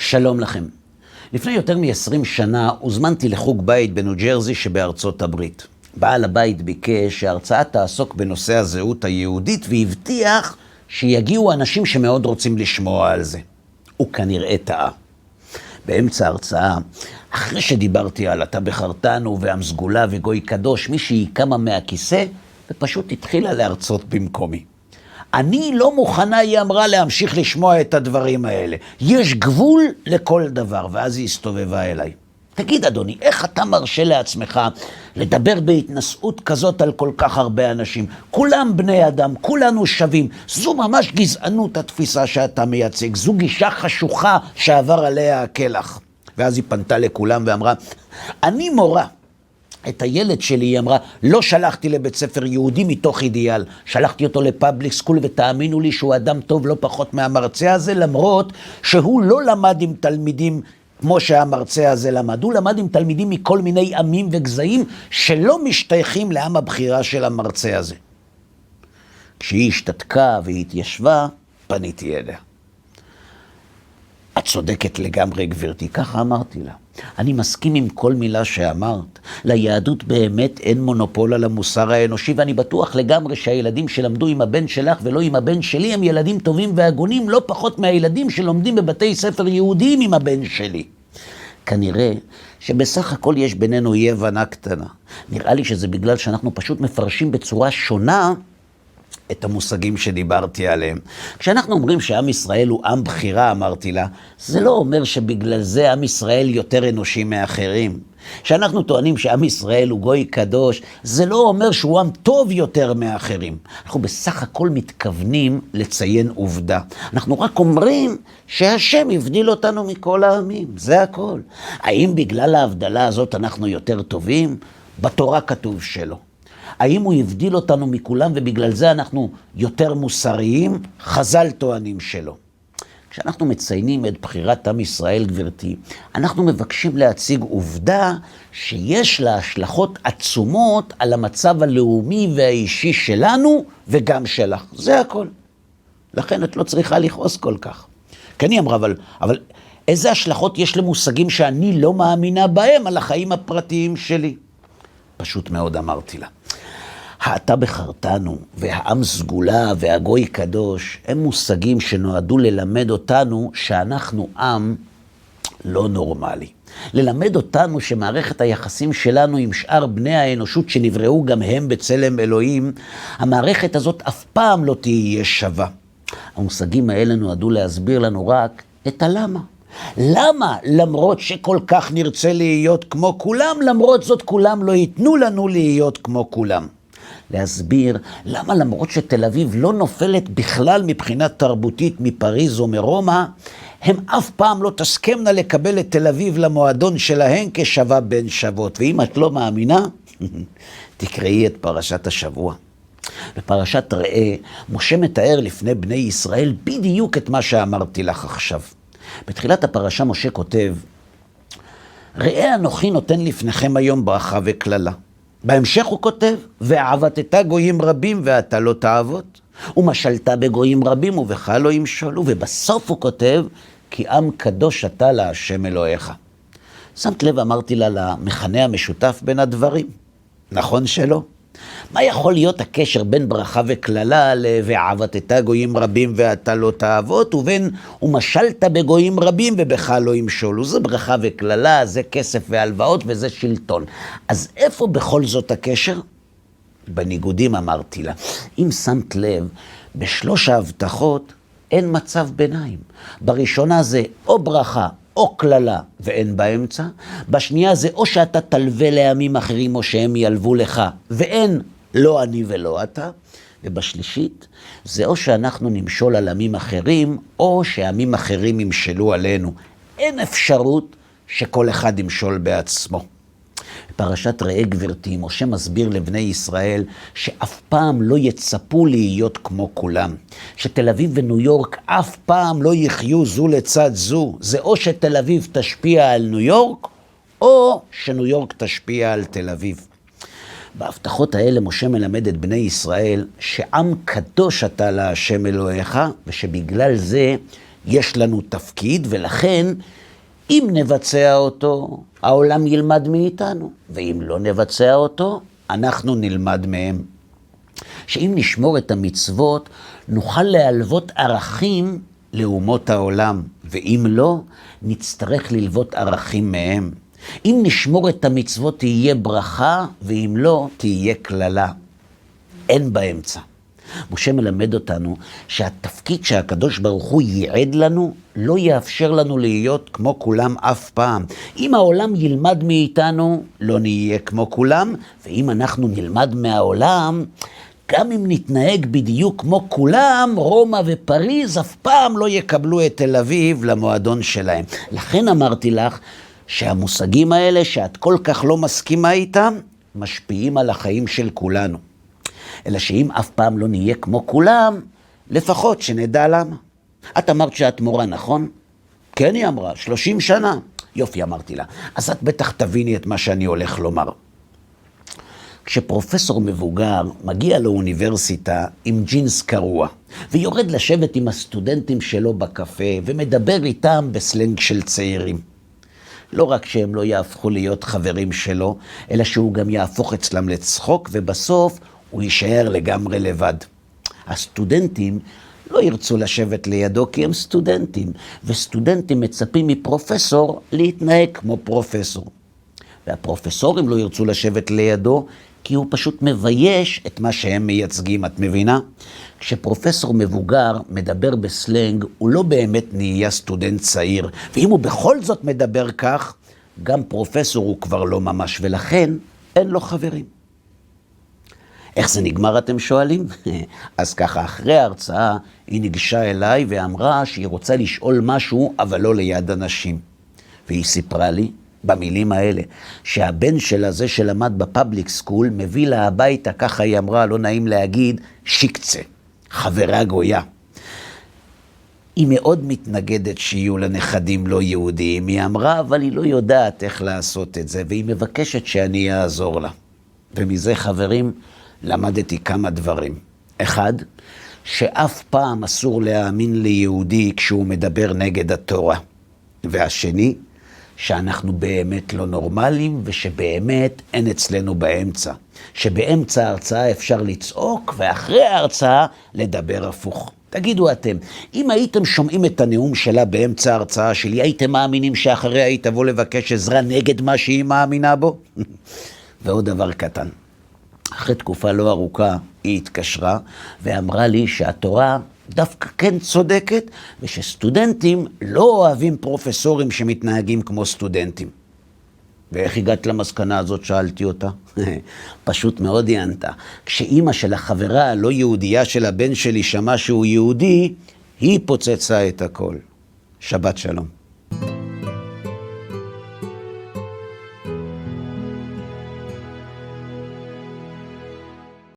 שלום לכם. לפני יותר מ-20 שנה הוזמנתי לחוג בית בניו ג'רזי שבארצות הברית. בעל הבית ביקש שההרצאה תעסוק בנושא הזהות היהודית והבטיח שיגיעו אנשים שמאוד רוצים לשמוע על זה. הוא כנראה טעה. באמצע ההרצאה, אחרי שדיברתי על אתה בחרתנו והמסגולה וגוי קדוש, מישהי קמה מהכיסא ופשוט התחילה להרצות במקומי. אני לא מוכנה, היא אמרה, להמשיך לשמוע את הדברים האלה. יש גבול לכל דבר. ואז היא הסתובבה אליי. תגיד אדוני, איך אתה מרשה לעצמך לדבר בהתנשאות כזאת על כל כך הרבה אנשים? כולם בני אדם, כולנו שווים. זו ממש גזענות התפיסה שאתה מייצג. זו גישה חשוכה שעבר עליה הכלח. ואז היא פנתה לכולם ואמרה, אני מורה. את הילד שלי, היא אמרה, לא שלחתי לבית ספר יהודי מתוך אידיאל, שלחתי אותו לפאבליק סקול, ותאמינו לי שהוא אדם טוב לא פחות מהמרצה הזה, למרות שהוא לא למד עם תלמידים כמו שהמרצה הזה למד. הוא למד עם תלמידים מכל מיני עמים וגזעים שלא משתייכים לעם הבחירה של המרצה הזה. כשהיא השתתקה והתיישבה, פניתי אליה. את צודקת לגמרי גברתי, ככה אמרתי לה. אני מסכים עם כל מילה שאמרת. ליהדות באמת אין מונופול על המוסר האנושי, ואני בטוח לגמרי שהילדים שלמדו עם הבן שלך ולא עם הבן שלי הם ילדים טובים והגונים, לא פחות מהילדים שלומדים בבתי ספר יהודיים עם הבן שלי. כנראה שבסך הכל יש בינינו אי הבנה קטנה. נראה לי שזה בגלל שאנחנו פשוט מפרשים בצורה שונה את המושגים שדיברתי עליהם. כשאנחנו אומרים שעם ישראל הוא עם בחירה, אמרתי לה, זה לא אומר שבגלל זה עם ישראל יותר אנושי מאחרים. כשאנחנו טוענים שעם ישראל הוא גוי קדוש, זה לא אומר שהוא עם טוב יותר מאחרים. אנחנו בסך הכל מתכוונים לציין עובדה. אנחנו רק אומרים שהשם הבדיל אותנו מכל העמים, זה הכל. האם בגלל ההבדלה הזאת אנחנו יותר טובים? בתורה כתוב שלא. האם הוא הבדיל אותנו מכולם ובגלל זה אנחנו יותר מוסריים? חז"ל טוענים שלא. כשאנחנו מציינים את בחירת עם ישראל, גברתי, אנחנו מבקשים להציג עובדה שיש לה השלכות עצומות על המצב הלאומי והאישי שלנו וגם שלך. זה הכל. לכן את לא צריכה לכעוס כל כך. כי אני אמרה, אבל איזה השלכות יש למושגים שאני לא מאמינה בהם על החיים הפרטיים שלי? פשוט מאוד אמרתי לה. אתה בחרתנו והעם סגולה והגוי קדוש הם מושגים שנועדו ללמד אותנו שאנחנו עם לא נורמלי. ללמד אותנו שמערכת היחסים שלנו עם שאר בני האנושות שנבראו גם הם בצלם אלוהים, המערכת הזאת אף פעם לא תהיה שווה. המושגים האלה נועדו להסביר לנו רק את הלמה. למה למרות שכל כך נרצה להיות כמו כולם, למרות זאת כולם לא ייתנו לנו להיות כמו כולם. להסביר למה למרות שתל אביב לא נופלת בכלל מבחינה תרבותית מפריז או מרומא, הם אף פעם לא תסכמנה לקבל את תל אביב למועדון שלהן כשווה בין שוות. ואם את לא מאמינה, תקראי את פרשת השבוע. בפרשת ראה, משה מתאר לפני בני ישראל בדיוק את מה שאמרתי לך עכשיו. בתחילת הפרשה משה כותב, ראה אנוכי נותן לפניכם היום ברכה וכללה. בהמשך הוא כותב, ועבדת גויים רבים ואתה לא תעבוד, ומשלת בגויים רבים ובך לא ימשלו, ובסוף הוא כותב, כי עם קדוש אתה להשם אלוהיך. שמת לב, אמרתי לה, למכנה המשותף בין הדברים. נכון שלא? מה יכול להיות הקשר בין ברכה וכללה ועבדת גויים רבים ואתה לא תעבוד, ובין ומשלת בגויים רבים ובך לא ימשולו? זה ברכה וכללה, זה כסף והלוואות וזה שלטון. אז איפה בכל זאת הקשר? בניגודים אמרתי לה. אם שמת לב, בשלוש ההבטחות אין מצב ביניים. בראשונה זה או ברכה או כללה ואין באמצע. בשנייה זה או שאתה תלווה לעמים אחרים או שהם ילוו לך ואין לא אני ולא אתה. ובשלישית זה או שאנחנו נמשול על עמים אחרים או שעמים אחרים ימשלו עלינו. אין אפשרות שכל אחד ימשול בעצמו. בפרשת ראה גברתי, משה מסביר לבני ישראל שאף פעם לא יצפו להיות כמו כולם. שתל אביב וניו יורק אף פעם לא יחיו זו לצד זו. זה או שתל אביב תשפיע על ניו יורק, או שניו יורק תשפיע על תל אביב. בהבטחות האלה משה מלמד את בני ישראל שעם קדוש אתה להשם אלוהיך, ושבגלל זה יש לנו תפקיד, ולכן אם נבצע אותו, העולם ילמד מאיתנו, ואם לא נבצע אותו, אנחנו נלמד מהם. שאם נשמור את המצוות, נוכל להלוות ערכים לאומות העולם, ואם לא, נצטרך ללוות ערכים מהם. אם נשמור את המצוות תהיה ברכה, ואם לא, תהיה כללה. אין באמצע. משה מלמד אותנו שהתפקיד שהקדוש ברוך הוא ייעד לנו, לא יאפשר לנו להיות כמו כולם אף פעם. אם העולם ילמד מאיתנו, לא נהיה כמו כולם, ואם אנחנו נלמד מהעולם, גם אם נתנהג בדיוק כמו כולם, רומא ופריז אף פעם לא יקבלו את תל אביב למועדון שלהם. לכן אמרתי לך שהמושגים האלה שאת כל כך לא מסכימה איתם, משפיעים על החיים של כולנו. אלא שאם אף פעם לא נהיה כמו כולם, לפחות שנדע למה. את אמרת שאת מורה, נכון? כן, היא אמרה, 30 שנה. יופי, אמרתי לה. אז את בטח תביני את מה שאני הולך לומר. כשפרופסור מבוגר מגיע לאוניברסיטה עם ג'ינס קרוע, ויורד לשבת עם הסטודנטים שלו בקפה, ומדבר איתם בסלנג של צעירים. לא רק שהם לא יהפכו להיות חברים שלו, אלא שהוא גם יהפוך אצלם לצחוק, ובסוף הוא יישאר לגמרי לבד. הסטודנטים לא ירצו לשבת לידו כי הם סטודנטים, וסטודנטים מצפים מפרופסור להתנהג כמו פרופסור. והפרופסורים לא ירצו לשבת לידו כי הוא פשוט מבייש את מה שהם מייצגים, את מבינה? כשפרופסור מבוגר מדבר בסלנג, הוא לא באמת נהיה סטודנט צעיר, ואם הוא בכל זאת מדבר כך, גם פרופסור הוא כבר לא ממש, ולכן אין לו חברים. איך זה נגמר אתם שואלים? אז ככה, אחרי ההרצאה היא ניגשה אליי ואמרה שהיא רוצה לשאול משהו, אבל לא ליד אנשים. והיא סיפרה לי, במילים האלה, שהבן שלה זה שלמד בפאבליק סקול, מביא לה הביתה, ככה היא אמרה, לא נעים להגיד, שיקצה, חברה גויה. היא מאוד מתנגדת שיהיו לנכדים לא יהודיים, היא אמרה, אבל היא לא יודעת איך לעשות את זה, והיא מבקשת שאני אעזור לה. ומזה חברים, למדתי כמה דברים. אחד, שאף פעם אסור להאמין ליהודי כשהוא מדבר נגד התורה. והשני, שאנחנו באמת לא נורמליים, ושבאמת אין אצלנו באמצע. שבאמצע ההרצאה אפשר לצעוק, ואחרי ההרצאה לדבר הפוך. תגידו אתם, אם הייתם שומעים את הנאום שלה באמצע ההרצאה שלי, הייתם מאמינים שאחריה היא תבוא לבקש עזרה נגד מה שהיא מאמינה בו? ועוד דבר קטן. אחרי תקופה לא ארוכה היא התקשרה ואמרה לי שהתורה דווקא כן צודקת, ושסטודנטים לא אוהבים פרופסורים שמתנהגים כמו סטודנטים. ואיך הגעת למסקנה הזאת? שאלתי אותה. פשוט מאוד היא ענתה. כשאימא של החברה הלא יהודייה של הבן שלי שמעה שהוא יהודי, היא פוצצה את הכל. שבת שלום.